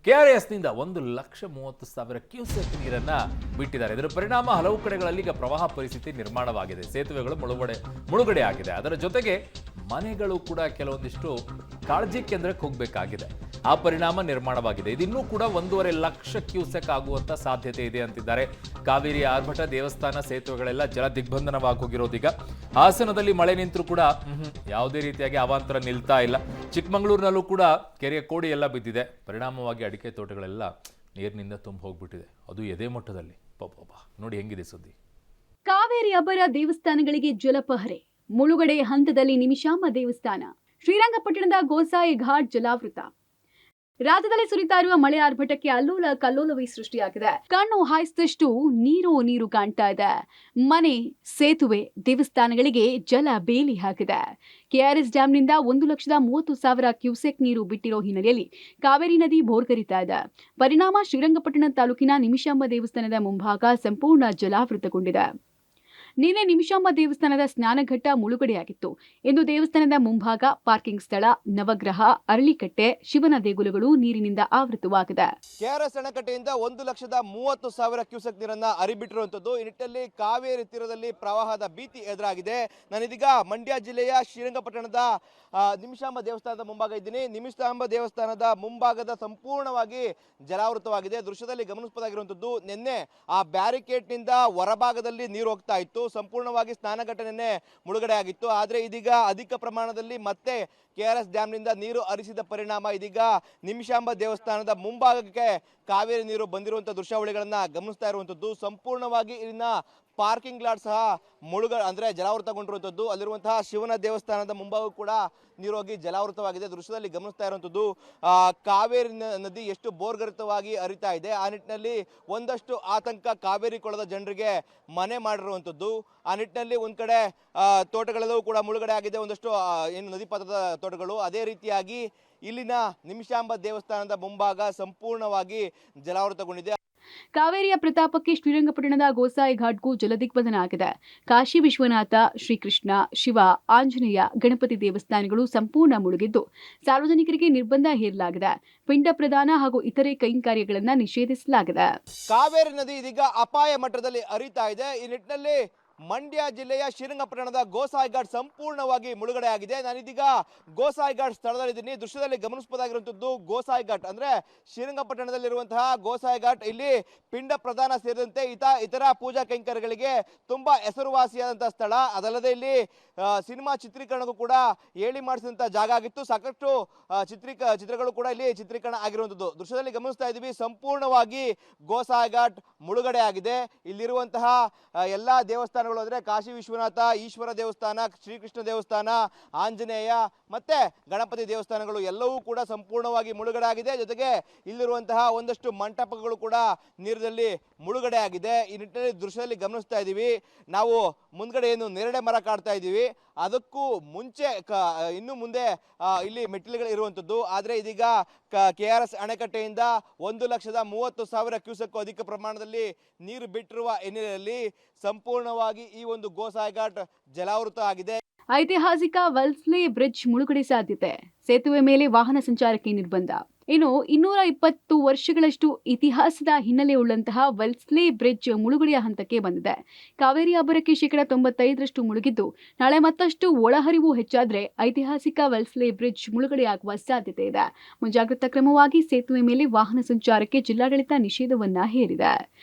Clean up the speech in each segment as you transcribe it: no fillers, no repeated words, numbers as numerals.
ಕೆಆರ್ಎಸ್ನಿಂದ 1,30,30,000 cusec ನೀರನ್ನ ಬಿಟ್ಟಿದ್ದಾರೆ. ಇದರ ಪರಿಣಾಮ ಹಲವು ಕಡೆಗಳಲ್ಲಿ ಈಗ ಪ್ರವಾಹ ಪರಿಸ್ಥಿತಿ ನಿರ್ಮಾಣವಾಗಿದೆ. ಸೇತುವೆಗಳು ಮುಳುಗಡೆ ಆಗಿದೆ. ಅದರ ಜೊತೆಗೆ ಮನೆಗಳು ಕೂಡ ಕೆಲವೊಂದಿಷ್ಟು ಕಾಳಜಿ ಕೇಂದ್ರಕ್ಕೆ ಹೋಗಬೇಕಾಗಿದೆ. ಆ ಪರಿಣಾಮ ನಿರ್ಮಾಣವಾಗಿದೆ. ಇದಿನ್ನೂ ಕೂಡ 1.5 ಲಕ್ಷ ಕ್ಯೂಸೆಕ್ ಆಗುವಂತ ಸಾಧ್ಯತೆ ಇದೆ ಅಂತಿದ್ದಾರೆ. ಕಾವೇರಿ ಆರ್ಭಟ ದೇವಸ್ಥಾನ ಸೇತುವೆಗಳೆಲ್ಲ ಜಲ ದಿಗ್ಬಂಧನವಾಗಿ ಹೋಗಿರೋದೀಗ. ಹಾಸನದಲ್ಲಿ ಮಳೆ ನಿಂತರೂ ಕೂಡ ಯಾವುದೇ ರೀತಿಯಾಗಿ ಅವಾಂತರ ನಿಲ್ತಾ ಇಲ್ಲ. ಚಿಕ್ಕಮಗಳೂರಿನಲ್ಲೂ ಕೂಡ ಕೆರೆಯ ಕೋಡಿ ಎಲ್ಲ ಬಿದ್ದಿದೆ. ಪರಿಣಾಮವಾಗಿ ಅಡಿಕೆ ತೋಟಗಳೆಲ್ಲ ನೀರಿನಿಂದ ತುಂಬ ಹೋಗ್ಬಿಟ್ಟಿದೆ. ಅದು ಎದೆ ಮಟ್ಟದಲ್ಲಿ. ಪಾಪ ನೋಡಿ ಹೆಂಗಿದೆ ಸುದ್ದಿ. ಕಾವೇರಿ ಅಬ್ಬರ ದೇವಸ್ಥಾನಗಳಿಗೆ ಜಲಪಹರೆ. ಮುಳುಗಡೆ ಹಂತದಲ್ಲಿ ನಿಮಿಷಾಂಬ ದೇವಸ್ಥಾನ. ಶ್ರೀರಂಗಪಟ್ಟಣದ ಗೋಸಾಯಿ ಘಾಟ್ ಜಲಾವೃತ. ರಾಜ್ಯದಲ್ಲಿ ಸುರಿತಾ ಇರುವ ಮಳೆ ಆರ್ಭಟಕ್ಕೆ ಅಲ್ಲೋಲ ಕಲ್ಲೋಲವೇ ಸೃಷ್ಟಿಯಾಗಿದೆ. ಕಣ್ಣು ಹಾಯಿಸಿದಷ್ಟು ನೀರು ಕಾಣ್ತಾ ಇದೆ. ಮನೆ, ಸೇತುವೆ, ದೇವಸ್ಥಾನಗಳಿಗೆ ಜಲ ಬೇಲಿ ಹಾಕಿದೆ. ಕೆಆರ್ಎಸ್ ಡ್ಯಾಂನಿಂದ 1,30,30,000 ಕ್ಯೂಸೆಕ್ ನೀರು ಬಿಟ್ಟಿರೋ ಹಿನ್ನೆಲೆಯಲ್ಲಿ ಕಾವೇರಿ ನದಿ ಭೋರ್ಗರಿತಾ ಇದೆ. ಪರಿಣಾಮ ಶ್ರೀರಂಗಪಟ್ಟಣ ತಾಲೂಕಿನ ನಿಮಿಷಾಂಬ ದೇವಸ್ಥಾನದ ಮುಂಭಾಗ ಸಂಪೂರ್ಣ ಜಲಾವೃತಗೊಂಡಿದೆ. ನಿನ್ನೆ ನಿಮಿಷಾಂಬ ದೇವಸ್ಥಾನದ ಸ್ನಾನಘಟ್ಟ ಮುಳುಗಡೆಯಾಗಿತ್ತು. ಇಂದು ದೇವಸ್ಥಾನದ ಮುಂಭಾಗ, ಪಾರ್ಕಿಂಗ್ ಸ್ಥಳ, ನವಗ್ರಹ, ಅರಳಿಕಟ್ಟೆ, ಶಿವನ ದೇಗುಲಗಳು ನೀರಿನಿಂದ ಆವೃತವಾಗಿದೆ. ಕೆಆರ್ಎಸ್ ಅಣೆಕಟ್ಟೆಯಿಂದ 1,30,30,000 ಕ್ಯೂಸೆಕ್ ನೀರನ್ನ ಹರಿಬಿಟ್ಟಿರುವಂತದ್ದು. ಈ ನಿಟ್ಟಿನಲ್ಲಿ ಕಾವೇರಿ ತೀರದಲ್ಲಿ ಪ್ರವಾಹದ ಭೀತಿ ಎದುರಾಗಿದೆ. ನಾನಿದೀಗ ಮಂಡ್ಯ ಜಿಲ್ಲೆಯ ಶ್ರೀರಂಗಪಟ್ಟಣದ ನಿಮಿಷಾಂಬ ದೇವಸ್ಥಾನದ ಮುಂಭಾಗ ಇದ್ದೀನಿ. ನಿಮಿಷಾಂಬ ದೇವಸ್ಥಾನದ ಮುಂಭಾಗದ ಸಂಪೂರ್ಣವಾಗಿ ಜಲಾವೃತವಾಗಿದೆ. ದೃಶ್ಯದಲ್ಲಿ ಗಮನಿಸಬಹುದಾಗಿರುವಂತದ್ದು, ನಿನ್ನೆ ಆ ಬ್ಯಾರಿಕೇಡ್ನಿಂದ ಹೊರಭಾಗದಲ್ಲಿ ನೀರು ಹೋಗ್ತಾ ಇತ್ತು. ಸಂಪೂರ್ಣವಾಗಿ ಸ್ನಾನಘಟ್ಟ ನಿನ್ನೆ ಮುಳುಗಡೆ ಆಗಿತ್ತು. ಆದರೆ ಇದೀಗ ಅಧಿಕ ಪ್ರಮಾಣದಲ್ಲಿ ಮತ್ತೆ ಕೆಆರ್ಎಸ್ ಡ್ಯಾಂನಿಂದ ನೀರು ಹರಿಸಿದ ಪರಿಣಾಮ ಇದೀಗ ನಿಮಿಷಾಂಬ ದೇವಸ್ಥಾನದ ಮುಂಭಾಗಕ್ಕೆ ಕಾವೇರಿ ನೀರು ಬಂದಿರುವಂತಹ ದೃಶ್ಯಾವಳಿಗಳನ್ನ ಗಮನಿಸ್ತಾ ಇರುವಂತದ್ದು. ಸಂಪೂರ್ಣವಾಗಿ ಇಲ್ಲಿನ ಪಾರ್ಕಿಂಗ್ ಲಾಟ್ ಸಹ ಅಂದ್ರೆ ಜಲಾವೃತಗೊಂಡಿರುವಂತದ್ದು. ಅಲ್ಲಿರುವಂತಹ ಶಿವನ ದೇವಸ್ಥಾನದ ಮುಂಭಾಗ ಕೂಡ ನೀರು ಹೋಗಿ ಜಲಾವೃತವಾಗಿದೆ. ದೃಶ್ಯದಲ್ಲಿ ಗಮನಿಸ್ತಾ ಇರುವಂತದ್ದು ಕಾವೇರಿ ನದಿ ಎಷ್ಟು ಬೋರ್ಗರಿತವಾಗಿ ಹರಿತಾ ಇದೆ. ಆ ನಿಟ್ಟಿನಲ್ಲಿ ಒಂದಷ್ಟು ಆತಂಕ ಕಾವೇರಿ ಕೊಳದ ಜನರಿಗೆ ಮನೆ ಮಾಡಿರುವಂತದ್ದು. ಆ ನಿಟ್ಟಿನಲ್ಲಿ ಒಂದ್ ಕಡೆ ತೋಟಗಳೆಲ್ಲವೂ ಕೂಡ ಮುಳುಗಡೆ ಆಗಿದೆ, ಒಂದಷ್ಟು ಏನು ನದಿ ಪಾತ್ರದ ತೋಟಗಳು. ಅದೇ ರೀತಿಯಾಗಿ ಇಲ್ಲಿನ ನಿಮಿಷಾಂಬ ದೇವಸ್ಥಾನದ ಮುಂಭಾಗ ಸಂಪೂರ್ಣವಾಗಿ ಜಲಾವೃತಗೊಂಡಿದೆ. ಕಾವೇರಿಯ ಪ್ರತಾಪಕ್ಕೆ ಶ್ರೀರಂಗಪಟ್ಟಣದ ಗೋಸಾಯಿ ಘಾಟ್ಗೂ ಜಲದಿಗ್ಬಂಧನ ಆಗಿದೆ. ಕಾಶಿ ವಿಶ್ವನಾಥ, ಶ್ರೀಕೃಷ್ಣ, ಶಿವ, ಆಂಜನೇಯ, ಗಣಪತಿ ದೇವಸ್ಥಾನಗಳು ಸಂಪೂರ್ಣ ಮುಳುಗಿದ್ದು ಸಾರ್ವಜನಿಕರಿಗೆ ನಿರ್ಬಂಧ ಹೇರಲಾಗಿದೆ. ಪಿಂಡ ಪ್ರದಾನ ಹಾಗೂ ಇತರೆ ಕೈಂಕರ್ಯಗಳನ್ನು ನಿಷೇಧಿಸಲಾಗಿದೆ. ಕಾವೇರಿ ನದಿ ಇದೀಗ ಅಪಾಯ ಮಟ್ಟದಲ್ಲಿ ಹರಿತಾ ಇದೆ. ಈ ನಿಟ್ಟಿನಲ್ಲಿ ಮಂಡ್ಯ ಜಿಲ್ಲೆಯ ಶ್ರೀರಂಗಪಟ್ಟಣದ ಗೋಸಾಯಿ ಘಾಟ್ ಸಂಪೂರ್ಣವಾಗಿ ಮುಳುಗಡೆ ಆಗಿದೆ. ನಾನಿದೀಗ ಗೋಸಾಯಿ ಘಾಟ್ ಸ್ಥಳದಲ್ಲಿದ್ದೀನಿ. ದೃಶ್ಯದಲ್ಲಿ ಗಮನಿಸಬಹುದಾಗಿರುವಂತದ್ದು ಗೋಸಾಯಿ ಘಾಟ್ ಅಂದ್ರೆ ಶ್ರೀರಂಗಪಟ್ಟಣದಲ್ಲಿರುವಂತಹ ಗೋಸಾಯಿ ಘಾಟ್. ಇಲ್ಲಿ ಪಿಂಡ ಪ್ರದಾನ ಸೇರಿದಂತೆ ಇತರ ಪೂಜಾ ಕೈಂಕರ್ಯಗಳಿಗೆ ತುಂಬಾ ಹೆಸರುವಾಸಿಯಾದಂತಹ ಸ್ಥಳ. ಅದಲ್ಲದೆ ಇಲ್ಲಿ ಸಿನಿಮಾ ಚಿತ್ರೀಕರಣಕ್ಕೂ ಕೂಡ ಹೇಳಿ ಮಾಡಿಸಿದಂತಹ ಜಾಗ ಆಗಿತ್ತು. ಸಾಕಷ್ಟು ಚಿತ್ರಗಳು ಕೂಡ ಇಲ್ಲಿ ಚಿತ್ರೀಕರಣ ಆಗಿರುವಂತದ್ದು. ದೃಶ್ಯದಲ್ಲಿ ಗಮನಿಸ್ತಾ ಇದ್ದೀವಿ, ಸಂಪೂರ್ಣವಾಗಿ ಗೋಸಾಯಿ ಘಾಟ್ ಮುಳುಗಡೆ ಆಗಿದೆ. ಇಲ್ಲಿರುವಂತಹ ಎಲ್ಲಾ ದೇವಸ್ಥಾನಗಳು ಅಂದ್ರೆ ಕಾಶಿ ವಿಶ್ವನಾಥ, ಈಶ್ವರ ದೇವಸ್ಥಾನ, ಶ್ರೀಕೃಷ್ಣ ದೇವಸ್ಥಾನ, ಆಂಜನೇಯ ಮತ್ತೆ ಗಣಪತಿ ದೇವಸ್ಥಾನಗಳು ಎಲ್ಲವೂ ಕೂಡ ಸಂಪೂರ್ಣವಾಗಿ ಮುಳುಗಡೆ ಆಗಿದೆ. ಜೊತೆಗೆ ಇಲ್ಲಿರುವಂತಹ ಒಂದಷ್ಟು ಮಂಟಪಗಳು ಕೂಡ ನೀರಿನಲ್ಲಿ ಮುಳುಗಡೆ ಆಗಿದೆ. ಈ ನಿಟ್ಟಿನಲ್ಲಿ ದೃಶ್ಯದಲ್ಲಿ ಗಮನಿಸ್ತಾ ಇದ್ದೀವಿ, ನಾವು ಮುಂದ್ಗಡೆ ಏನು ನೇರಳೆ ಮರ ಕಾಡ್ತಾ ಇದ್ದೀವಿ, ಅದಕ್ಕೂ ಮುಂಚೆ ಇನ್ನು ಮುಂದೆ ಇಲ್ಲಿ ಮೆಟ್ಟಿಲುಗಳು ಇರುವಂತದ್ದು. ಆದ್ರೆ ಇದೀಗ ಕೆಆರ್ಎಸ್ ಅಣೆಕಟ್ಟೆಯಿಂದ 1,30,30,000 ಕ್ಯೂಸೆಕ್ ಅಧಿಕ ಪ್ರಮಾಣದಲ್ಲಿ ನೀರು ಬಿಟ್ಟಿರುವ ಹಿನ್ನೆಲೆಯಲ್ಲಿ ಸಂಪೂರ್ಣವಾಗಿ ಈ ಒಂದು ಗೋಸಾಯಿ ಘಾಟ್ ಜಲಾವೃತ ಆಗಿದೆ. ಐತಿಹಾಸಿಕ ವೆಲ್ಸ್ಲೆ ಬ್ರಿಡ್ಜ್ ಮುಳುಗಡೆ ಸಾಧ್ಯತೆ. ಸೇತುವೆ ಮೇಲೆ ವಾಹನ ಸಂಚಾರಕ್ಕೆ ನಿರ್ಬಂಧ. ಇನ್ನು 220 ವರ್ಷಗಳಷ್ಟು ಇತಿಹಾಸದ ಹಿನ್ನೆಲೆ ಉಳ್ಳಂತಹ ವೆಲ್ಸ್ಲೆ ಬ್ರಿಡ್ಜ್ ಮುಳುಗಡೆಯ ಹಂತಕ್ಕೆ ಬಂದಿದೆ. ಕಾವೇರಿ ಅಬ್ಬರಕ್ಕೆ 95% ಮುಳುಗಿದ್ದು ನಾಳೆ ಮತ್ತಷ್ಟು ಒಳಹರಿವು ಹೆಚ್ಚಾದ್ರೆ ಐತಿಹಾಸಿಕ ವೆಲ್ಸ್ಲೆ ಬ್ರಿಡ್ಜ್ ಮುಳುಗಡೆಯಾಗುವ ಸಾಧ್ಯತೆ ಇದೆ. ಮುಂಜಾಗ್ರತಾ ಕ್ರಮವಾಗಿ ಸೇತುವೆ ಮೇಲೆ ವಾಹನ ಸಂಚಾರಕ್ಕೆ ಜಿಲ್ಲಾಡಳಿತ ನಿಷೇಧವನ್ನ ಹೇರಿದೆ.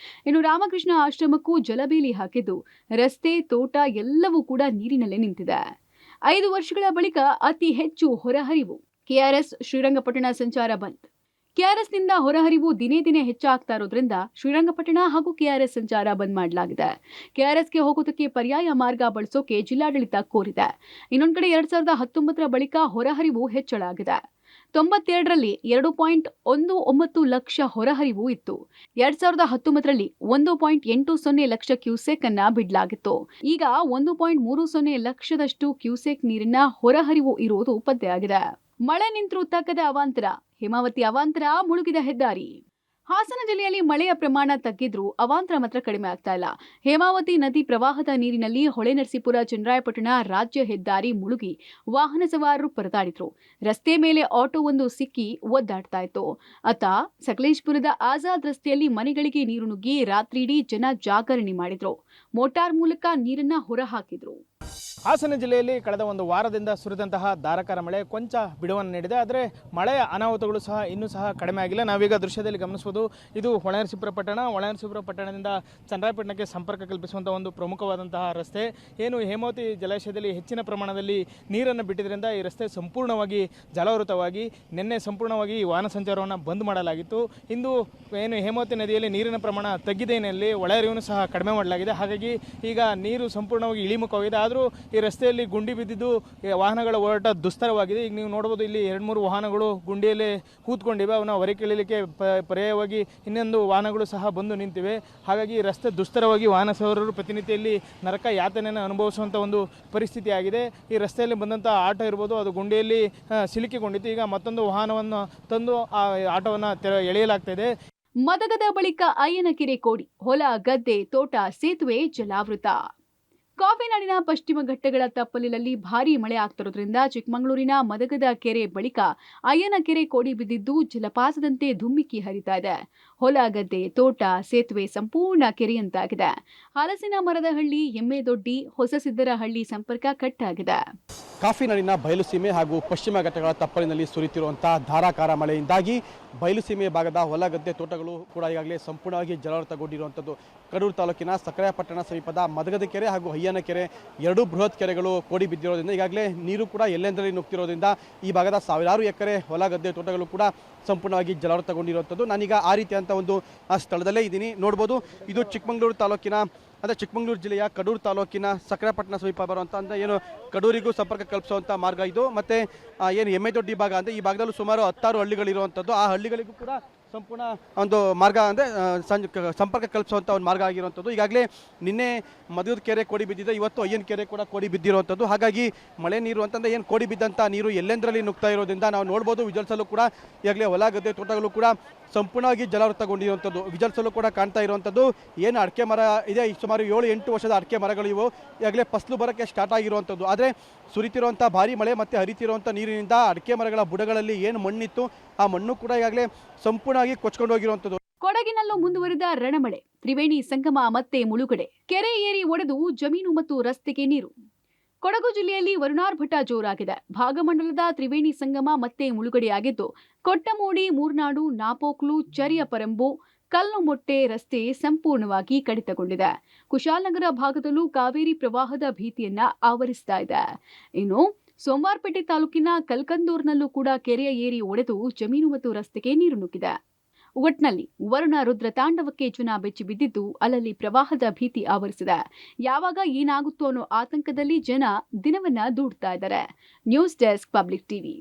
ಇನ್ನು ರಾಮಕೃಷ್ಣ ಆಶ್ರಮಕ್ಕೂ ಜಲಬೇಲಿ ಹಾಕಿದ್ದು ರಸ್ತೆ, ತೋಟ ಎಲ್ಲವೂ ಕೂಡ ನೀರಿನಲ್ಲೇ ನಿಂತಿದೆ. 5 ವರ್ಷಗಳ ಬಳಿಕ ಅತಿ ಹೆಚ್ಚು ಹೊರಹರಿವು. ಕೆಆರ್ಎಸ್ ಶ್ರೀರಂಗಪಟ್ಟಣ ಸಂಚಾರ ಬಂದ್. ಕೆಆರ್ಎಸ್ನಿಂದ ಹೊರಹರಿವು ದಿನೇ ಹೆಚ್ಚಾಗ್ತಾ ಇರೋದ್ರಿಂದ ಶ್ರೀರಂಗಪಟ್ಟಣ ಹಾಗೂ ಕೆಆರ್ಎಸ್ ಸಂಚಾರ ಬಂದ್ ಮಾಡಲಾಗಿದೆ. ಕೆಆರ್ಎಸ್ಗೆ ಹೋಗೋದಕ್ಕೆ ಪರ್ಯಾಯ ಮಾರ್ಗ ಬಳಸೋಕೆ ಜಿಲ್ಲಾಡಳಿತ ಕೋರಿದೆ. ಇನ್ನೊಂದು ಕಡೆ 2019 ಬಳಿಕ ಹೊರಹರಿವು ಹೆಚ್ಚಳಾಗಿದೆ. 92ರಲ್ಲಿ 2.19 ಲಕ್ಷ ಹೊರಹರಿವು ಇತ್ತು. 2019ರಲ್ಲಿ 1.80 ಲಕ್ಷ ಕ್ಯೂಸೆಕ್ ಅನ್ನ ಬಿಡಲಾಗಿತ್ತು. ಈಗ 1.30 ಲಕ್ಷದಷ್ಟು ಕ್ಯೂಸೆಕ್ ನೀರಿನ ಹೊರಹರಿವು ಇರುವುದು ಪತ್ತೆಯಾಗಿದೆ. ಮಳೆ ನಿಂತರೂ ತಕ್ಕದ ಅವಾಂತರ. ಹೇಮಾವತಿ ಅವಾಂತರ, ಮುಳುಗಿದ ಹೆದ್ದಾರಿ. ಹಾಸನ ಜಿಲ್ಲೆಯಲ್ಲಿ ಮಳೆಯ ಪ್ರಮಾಣ ತಗ್ಗಿದ್ರೂ ಅವಾಂತರ ಮಾತ್ರ ಕಡಿಮೆ ಆಗ್ತಾ ಇಲ್ಲ. ಹೇಮಾವತಿ ನದಿ ಪ್ರವಾಹದ ನೀರಿನಲ್ಲಿ ಹೊಳೆನರಸೀಪುರ ಚನ್ನರಾಯಪಟ್ಟಣ ರಾಜ್ಯ ಹೆದ್ದಾರಿ ಮುಳುಗಿ ವಾಹನ ಸವಾರರು ಪರದಾಡಿದ್ರು. ರಸ್ತೆ ಮೇಲೆ ಆಟೋವೊಂದು ಸಿಕ್ಕಿ ಒದ್ದಾಡ್ತಾ ಇತ್ತು. ಅತ್ತ ಸಕಲೇಶಪುರದ ಆಜಾದ್ ರಸ್ತೆಯಲ್ಲಿ ಮನೆಗಳಿಗೆ ನೀರು ನುಗ್ಗಿ ರಾತ್ರಿಯಿಡೀ ಜನ ಜಾಗರಣೆ ಮಾಡಿದ್ರು. ಮೋಟಾರ್ ಮೂಲಕ ನೀರನ್ನ ಹೊರಹಾಕಿದ್ರು. ಹಾಸನ ಜಿಲ್ಲೆಯಲ್ಲಿ ಕಳೆದ ಒಂದು ವಾರದಿಂದ ಸುರಿದಂತಹ ಧಾರಾಕಾರ ಮಳೆ ಕೊಂಚ ಬಿಡುವನ್ನು ನೀಡಿದೆ. ಆದರೆ ಮಳೆಯ ಅನಾಹುತಗಳು ಸಹ ಇನ್ನೂ ಸಹ ಕಡಿಮೆ ಆಗಿಲ್ಲ. ನಾವೀಗ ದೃಶ್ಯದಲ್ಲಿ ಗಮನಿಸಬಹುದು, ಇದು ಹೊಳೆನರಸೀಪುರ ಪಟ್ಟಣದಿಂದ ಚನ್ನರಾಯಪಟ್ಟಣಕ್ಕೆ ಸಂಪರ್ಕ ಕಲ್ಪಿಸುವಂತಹ ಒಂದು ಪ್ರಮುಖವಾದಂತಹ ರಸ್ತೆ. ಏನು ಹೇಮಾವತಿ ಜಲಾಶಯದಲ್ಲಿ ಹೆಚ್ಚಿನ ಪ್ರಮಾಣದಲ್ಲಿ ನೀರನ್ನು ಬಿಟ್ಟಿದ್ದರಿಂದ ಈ ರಸ್ತೆ ಸಂಪೂರ್ಣವಾಗಿ ಜಲಾವೃತವಾಗಿ ನಿನ್ನೆ ಸಂಪೂರ್ಣವಾಗಿ ವಾಹನ ಸಂಚಾರವನ್ನು ಬಂದ್ ಮಾಡಲಾಗಿತ್ತು. ಇಂದು ಏನು ಹೇಮಾವತಿ ನದಿಯಲ್ಲಿ ನೀರಿನ ಪ್ರಮಾಣ ತಗ್ಗಿದೆ, ಹಿನ್ನೆಲೆಯಲ್ಲಿ ಒಳ ಹರಿವನ್ನು ಸಹ ಕಡಿಮೆ ಮಾಡಲಾಗಿದೆ. ಹಾಗಾಗಿ ಈಗ ನೀರು ಸಂಪೂರ್ಣವಾಗಿ ಇಳಿಮುಖವಾಗಿದೆ. ಆದರೂ ಈ ರಸ್ತೆಯಲ್ಲಿ ಗುಂಡಿ ಬಿದ್ದಿದ್ದು ವಾಹನಗಳ ಓಡಾಟ ದುಸ್ತರವಾಗಿದೆ. ಈಗ ನೀವು ನೋಡಬಹುದು, ಇಲ್ಲಿ 2-3 ವಾಹನಗಳು ಗುಂಡಿಯಲ್ಲಿ ಕೂತ್ಕೊಂಡಿವೆ. ಅವನ್ನ ಹೊರಕಿಳಿಯಲಿಕ್ಕೆ ಪರ್ಯಾಯವಾಗಿ ಇನ್ನೊಂದು ವಾಹನಗಳು ಸಹ ಬಂದು ನಿಂತಿವೆ. ಹಾಗಾಗಿ ರಸ್ತೆ ದುಸ್ತರವಾಗಿ ವಾಹನ ಸವಾರರು ಪ್ರತಿನಿತ್ಯಲ್ಲಿ ನರಕ ಯಾತನೆಯನ್ನು ಅನುಭವಿಸುವಂಥ ಒಂದು ಪರಿಸ್ಥಿತಿ ಆಗಿದೆ. ಈ ರಸ್ತೆಯಲ್ಲಿ ಬಂದಂಥ ಆಟೋ ಇರ್ಬೋದು, ಅದು ಗುಂಡಿಯಲ್ಲಿ ಸಿಲುಕಿಕೊಂಡಿತ್ತು. ಈಗ ಮತ್ತೊಂದು ವಾಹನವನ್ನು ತಂದು ಆ ಆಟೋವನ್ನು ಎಳೆಯಲಾಗ್ತಾ ಇದೆ. ಮದಗದ ಬಳಿಕ ಅಯ್ಯನಕೆರೆ ಕೋಡಿ, ಹೊಲ ಗದ್ದೆ ತೋಟ ಸೇತುವೆ ಜಲಾವೃತ. ಕಾಫಿನಾಡಿನ ಪಶ್ಚಿಮ ಘಟ್ಟಗಳ ತಪ್ಪಲಿನಲ್ಲಿ ಭಾರೀ ಮಳೆ ಆಗ್ತಿರೋದ್ರಿಂದ ಚಿಕ್ಕಮಗಳೂರಿನ ಮದಗದ ಕೆರೆ ಬಳಿಕ ಅಯ್ಯನಕೆರೆ ಕೋಡಿ ಬಿದ್ದಿದ್ದು ಜಲಪಾತದಂತೆ ಧುಮ್ಮಿಕ್ಕಿ ಹರಿತಾ ಇದೆ. ಹೊಲ ಗದ್ದೆ ತೋಟ ಸೇತುವೆ ಸಂಪೂರ್ಣ ಕೆರೆಯಂತಾಗಿದೆ. ಹಲಸಿನ ಮರದಹಳ್ಳಿ ಎಮ್ಮೆದೊಡ್ಡಿ ಹೊಸಸಿದ್ದರಹಳ್ಳಿ ಸಂಪರ್ಕ ಕಟ್ಟಾಗಿದೆ. ಕಾಫಿನಾಡಿನ ಬಯಲುಸೀಮೆ ಹಾಗೂ ಪಶ್ಚಿಮ ಘಟ್ಟಗಳ ತಪ್ಪಲಿನಲ್ಲಿ ಸುರಿಯುತ್ತಿರುವಂತಹ ಧಾರಾಕಾರ ಮಳೆಯಿಂದಾಗಿ ಬಯಲುಸೀಮೆ ಭಾಗದ ಹೊಲಗದ್ದೆ ತೋಟಗಳು ಕೂಡ ಈಗಾಗಲೇ ಸಂಪೂರ್ಣವಾಗಿ ಜಲಾವೃತಗೊಂಡಿರುವಂಥದ್ದು. ಕಡೂರು ತಾಲೂಕಿನ ಸಕರಾಯಪಟ್ಟಣ ಸಮೀಪದ ಮದಗದ ಕೆರೆ ಹಾಗೂ ಅಯ್ಯನ ಕೆರೆ ಎರಡೂ ಬೃಹತ್ ಕೆರೆಗಳು ಕೋಡಿ ಬಿದ್ದಿರೋದ್ರಿಂದ ಈಗಾಗಲೇ ನೀರು ಕೂಡ ಎಲ್ಲೆಂದರಲ್ಲಿ ನುಗ್ತಿರೋದ್ರಿಂದ ಈ ಭಾಗದ ಸಾವಿರಾರು ಎಕರೆ ಹೊಲಗದ್ದೆ ತೋಟಗಳು ಕೂಡ ಸಂಪೂರ್ಣವಾಗಿ ಜಲಾವೃತಗೊಂಡಿರುವಂಥದ್ದು. ನಾನೀಗ ಆ ರೀತಿಯಂಥ ಒಂದು ಸ್ಥಳದಲ್ಲೇ ಇದ್ದೀನಿ. ನೋಡ್ಬೋದು, ಇದು ಚಿಕ್ಕಮಗಳೂರು ತಾಲೂಕಿನ ಅಂದರೆ ಚಿಕ್ಕಮಗಳೂರು ಜಿಲ್ಲೆಯ ಕಡೂರು ತಾಲೂಕಿನ ಸಕರಾಯಪಟ್ಟಣ ಸಮೀಪ ಬರುವಂಥ ಅಂದರೆ ಏನು ಕಡೂರಿಗೂ ಸಂಪರ್ಕ ಕಲ್ಪಿಸುವಂಥ ಮಾರ್ಗ ಇದು. ಮತ್ತು ಏನು ಎಮ್ಮೆದೊಡ್ಡಿ ಭಾಗ ಅಂದರೆ ಈ ಭಾಗದಲ್ಲೂ ಸುಮಾರು 16 ಹಳ್ಳಿಗಳಿರುವಂಥದ್ದು. ಆ ಹಳ್ಳಿಗಳಿಗೂ ಕೂಡ ಸಂಪೂರ್ಣ ಒಂದು ಮಾರ್ಗ ಅಂದರೆ ಸಂಪರ್ಕ ಕಲ್ಪಿಸುವಂಥ ಒಂದು ಮಾರ್ಗ ಆಗಿರುವಂಥದ್ದು. ಈಗಾಗಲೇ ನಿನ್ನೆ ಮದಗದ ಕೆರೆ ಕೋಡಿ ಬಿದ್ದಿದೆ, ಇವತ್ತು ಅಯ್ಯನ ಕೆರೆ ಕೂಡ ಕೋಡಿ ಬಿದ್ದಿರುವಂಥದ್ದು. ಹಾಗಾಗಿ ಮಳೆ ನೀರು ಅಂತಂದರೆ ಏನು ಕೋಡಿ ಬಿದ್ದಂಥ ನೀರು ಎಲ್ಲೆಂದರಲ್ಲಿ ನುಗ್ತಾ ಇರೋದ್ರಿಂದ ನಾವು ನೋಡ್ಬೋದು, ವಿಜಲ್ಸಲ್ಲೂ ಕೂಡ ಈಗಾಗಲೇ ಹೊಲ ಗದ್ದೆ ತೋಟಗಳು ಕೂಡ ಸಂಪೂರ್ಣವಾಗಿ ಜಲಾವೃತಗೊಂಡಿರುವಂಥದ್ದು. ವಿಜಲ್ಸಲ್ಲೂ ಕೂಡ ಕಾಣ್ತಾ ಇರುವಂಥದ್ದು ಏನು ಅಡಿಕೆ ಮರ ಇದೆ, ಸುಮಾರು 7-8 ವರ್ಷದ ಅಡಿಕೆ ಮರಗಳು ಇವು ಈಗಾಗಲೇ ಫಸಲು ಬರೋಕ್ಕೆ ಸ್ಟಾರ್ಟ್ ಆಗಿರುವಂಥದ್ದು. ಆದರೆ ಸುರಿತಿರುವಂಥ ಭಾರಿ ಮಳೆ ಮತ್ತು ಹರಿತಿರುವಂಥ ನೀರಿನಿಂದ ಅಡಿಕೆ ಮರಗಳ ಬುಡಗಳಲ್ಲಿ ಏನು ಮಣ್ಣಿತ್ತು ಆ ಮಣ್ಣು ಕೂಡ ಈಗಾಗಲೇ ಸಂಪೂರ್ಣವಾಗಿ ಕೊಚ್ಕೊಂಡು ಹೋಗಿರುವಂಥದ್ದು. ಕೊಡಗಿನಲ್ಲೂ ಮುಂದುವರಿದ ರಣಮಳೆ, ತ್ರಿವೇಣಿ ಸಂಗಮ ಮತ್ತೆ ಮುಳುಗಡೆ, ಕೆರೆ ಏರಿ ಒಡೆದು ಜಮೀನು ಮತ್ತು ರಸ್ತೆಗೆ ನೀರು. ಕೊಡಗು ಜಿಲ್ಲೆಯಲ್ಲಿ ವರುಣಾರ್ಭಟ ಜೋರಾಗಿದೆ. ಭಾಗಮಂಡಲದ ತ್ರಿವೇಣಿ ಸಂಗಮ ಮತ್ತೆ ಮುಳುಗಡೆಯಾಗಿದ್ದು, ಕೊಟ್ಟಮೋಡಿ, ಮೂರ್ನಾಡು, ನಾಪೋಕ್ಲು, ಚರಿಯಪರಂಬು, ಕಲ್ಲುಮೊಟ್ಟೆ ರಸ್ತೆ ಸಂಪೂರ್ಣವಾಗಿ ಕಡಿತಗೊಂಡಿದೆ. ಕುಶಾಲನಗರ ಭಾಗದಲ್ಲೂ ಕಾವೇರಿ ಪ್ರವಾಹದ ಭೀತಿಯನ್ನ ಆವರಿಸ್ತಾ ಇದೆ. ಇನ್ನು ಸೋಮವಾರಪೇಟೆ ತಾಲೂಕಿನ ಕಲ್ಕಂದೂರ್ನಲ್ಲೂ ಕೂಡ ಕೆರೆಯ ಏರಿ ಒಡೆದು ಜಮೀನು ಮತ್ತು ರಸ್ತೆಗೆ ನೀರು ನುಗ್ಗಿದೆ. ಒಟ್ನಲ್ಲಿ ವರುಣ ರುದ್ರ ತಾಂಡವಕ್ಕೆ ಜನ ಬೆಚ್ಚಿ ಬಿದ್ದಿದ್ದು ಅಲ್ಲಲ್ಲಿ ಪ್ರವಾಹದ ಭೀತಿ ಆವರಿಸಿದೆ. ಯಾವಾಗ ಏನಾಗುತ್ತೋ ಅನ್ನೋ ಆತಂಕದಲ್ಲಿ ಜನ ದಿನವನ್ನ ದೂಡ್ತಾ ಇದ್ದಾರೆ. News desk, public TV.